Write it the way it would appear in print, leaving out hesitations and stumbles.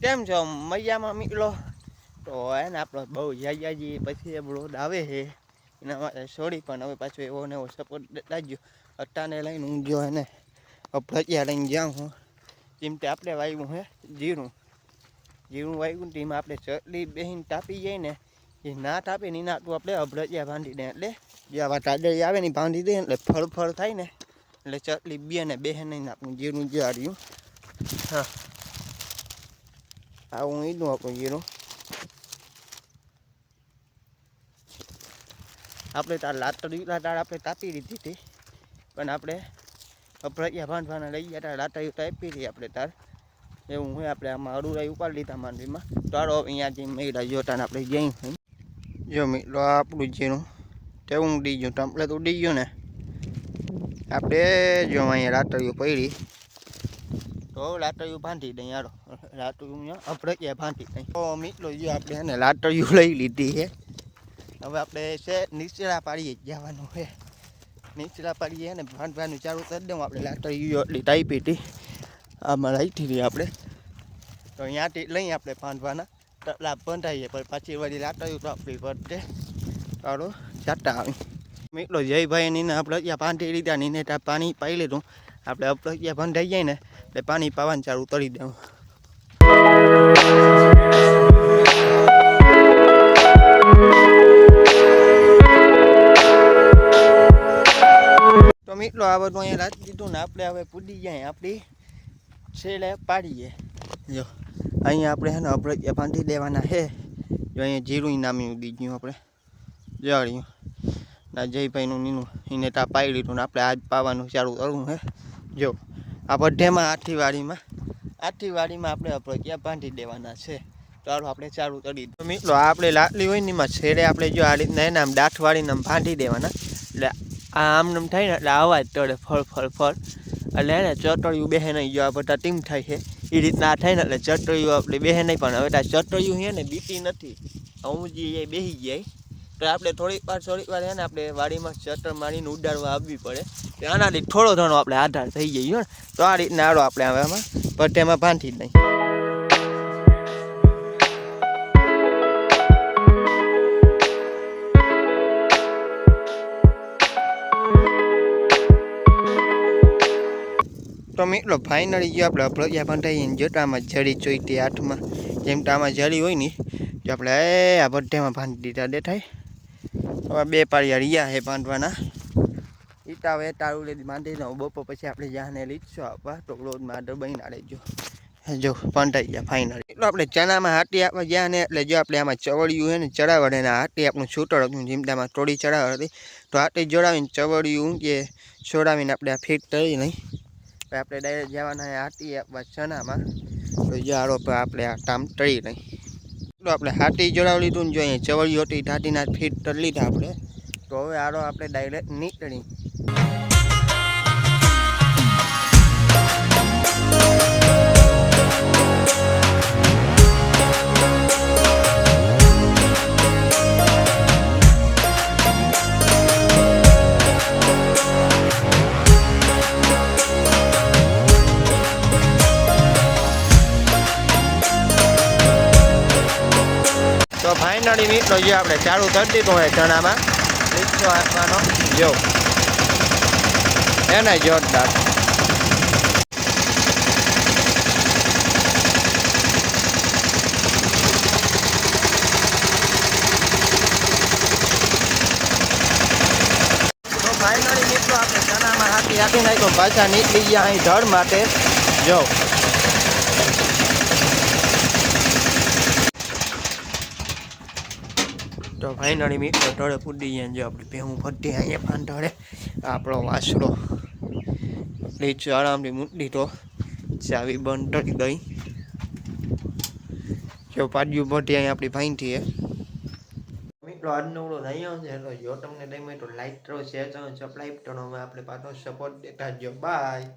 કેમ છો મજામાં મિત્રો? તો એને આપણો બહુ જાજી પછી બ્લોડ આવે છે એના માટે સોરી, પણ હવે પાછો એવો ને એવો સપોર્ટ લાગ્યો. અટ્ટાને લઈને હું ગયો એને ભજીયા લઈને જાઉં હું. ચીમતે આપણે વાવ્યું હે જીરું વાવ્યું ને એમાં આપણે ચટલી બેહીને તાપી જાય ને એ ના તાપે ને એના આપણે અભરજિયા બાંધી દે, એટલે જે આવા ટાડળી આવે ને બાંધી દે એટલે ફળ થાય ને એટલે ચટલી બે ને બેહે નહીં આપણું જીરું જ્યાર્યું. હા, આવું ઈડું આપણું જીરું. આપણે તાર લાટડીલા આપણે તાપી દીધી હતી, પણ આપણે અભરજિયા બાંધવાના લઈ ગયા તાર લાટડીઓ તાપી હતી આપણે તાર એવું હોય. આપણે આમાં અડુરાઈ ઉપાડી લીધા માંડવીમાં. તારો અહીંયા જઈને મેળા જોતા આપણે જઈ જો મિત્રો આપણું જીરું તેવું ઉડી ગયું, ટેમ્પલેટ ઉડી ગયું ને. આપણે જો અહીંયા લાટડીઓ પડી તો લાટડીઓ બાંધી દઈ. યારો લાટડીઓ અભરજિયા બાંધી દઈ. તો મિત્રો જો આપણે એને લાટડીઓ લઈ લીધી છે. હવે આપણે છે નીચલા પાડીએ જવાનું છે. નીચલા પાડીએ ને બાંધવાનું ચાલુ કરી દઉં. આપણે લાટડીઓ એટલી ટાઈપી હતી આમાં રાખી હતી આપણે, તો અહીંયાથી લઈ આપણે બાંધવાના ટપલા બંધાઈએ. પણ પાછી વળી લાટડીઓ તો આપવી પડશે. તારો ચાટા આવી મિત્રો જયભાઈ નીને આપણે ત્યાં બાંધી લીધા. નીને ત્યાં પાણી પાઈ લીધું. આપણે આપણે ત્યાં બંધાઈ જાય ને એટલે પાણી પાવાનું ચાલુ કરી દેવું. તો મિત્રો આ બધું અહીંયા રાખી દીધું ને આપણે હવે પૂડી જાય આપણી છેલ્લે પાડીએ. જો અહીંયા આપણે છે ને અભરજિયા બાંધી દેવાના છે. જો અહીંયા જીરું નામી ઉડી ગયું આપણે જાળ્યું ના જયભાઈનું નીનું એને ત્યાં પાઈ લીધું ને આપણે આજ પાવાનું ચાલુ કરવું છે. જો આ બધેમાં આઠીવાડીમાં આપણે અભરજિયા બાંધી દેવાના છે. ચાલો આપણે ચાલુ કરી દઈએ. મિત્રો આપણે લાટલી હોય ને એમાં છેડે આપણે જો આ રીતના એને આમ દાંઠવાળીને આમ બાંધી દેવાના. એટલે આ આમ થાય ને એટલે અવાજ તળે ફળ એટલે એને ચટળિયું બેહે નહીં. જો આ બધા ટીમ થાય છે એ રીતના આ થાય ને એટલે ચટળિયું આપણે બેહે નહીં. પણ હવે ત્યાં ચટળિયું છે ને બીતી નથી, હું જે બેસી જાય તો આપણે થોડીક વાર છે ને આપણે વાડીમાં ચટર મારીને ઉડાડવા આવવી પડે. આનાથી થોડો ઘણો આપણે આધાર થઈ જાય ને. તો આ રીતના આડો આપણે હવે આમાં ભઠ્ઠામાં બાંધી દઈએ. તો મિત્રો ફાઇનલી જો આપણે અભરજિયા બાંધાઈએ જો આમાં જડી ચોઈતી હાથમાં જેમ તો આમાં જડી હોય ને જો આપણે આ બધેમાં બાંધી દીધા દેખાય. હવે બે પાળિયા રહ્યા છે બાંધવાના. ઈટા હવે તારું લીધી બાંધી દઉં. બપોર પછી આપણે જ્યાં લીધશો આપવા તો રોજમાં આદર બની ના લેજો. જો બાંધાઈ ગયા ફાઇનલી. એટલે આપણે ચણામાં હાટી આપવા જ્યાં ને એટલે જો આપણે આમાં ચવડિયું છે ને ચડાવડે ને હાટી આપણું છૂટળ હતું જીમડામાં થોડી ચડાવડ હતી તો હાટી જોડાવીને ચવડિયું કે છોડાવીને આપણે આ ફિટ કરી નહીં. આપણે ડાયરેક્ટ જવાના હાટી આપવા ચણામાં. તો જાડો પર આપણે આ ટામ ટળી નહીં. તો આપણે હાટી જોડાવી લીધું ને જો અહીંયા ચવડિયું હતી હાટીના ફિટ કરી લીધા આપણે. તો હવે આડો આપણે ડાયરેક્ટ નીકળી. તો ફાઇનલી મિત્રો જે આપણે ચાલુ કરી દીધું હોય ચણામાં લીચો આપવાનો જો એને જોરદાર. તો ફાઇનલી મિત્રો આપણે ચણામાં હાથી આપી નાખ્યો. પાછા નીકળી ગયા અહીં ઢળ માટે જો. તો ફાઇનલી મિત્રો ઢળે પૂડી ગયા. જો આપણે ભેહું ફરતી અહીંયા પાંઢળે આપણો વાસડો લીચો આરામથી મૂકી તો ચાવી બંધ કરી ગઈ. જો પાડ્યું ભઠી અહીંયા આપણી ભાઈથી છે. મિત્રો આજનો ઓળો અહીંયા છે. એટલે જો તમને ગમે તો લાઈક કરો, શેર કરો, સબસ્ક્રાઈબ કરો. હવે આપણે પાછો સપોર્ટ દેતા જો. બાય.